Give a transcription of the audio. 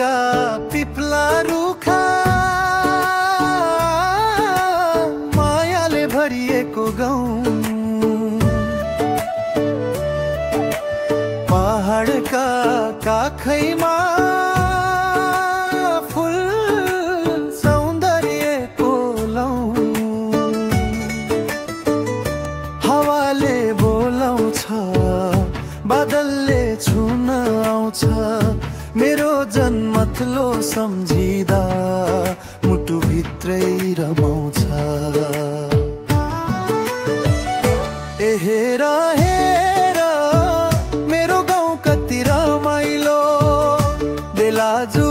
ढुङ्गा पिप्ला रुखा मायाले भरिएको गाउँ, पहाडका काखैमा फुल सौन्दर्यको लौ, हावाले बोलाउँछ बादलले छुन आउँछ, मेरो जन्मथलो सम्झिँदा मुटुभित्रै रमाउँछ। ए हेर हेर मेरो गाउँ कति रमाइलो, बेलाजु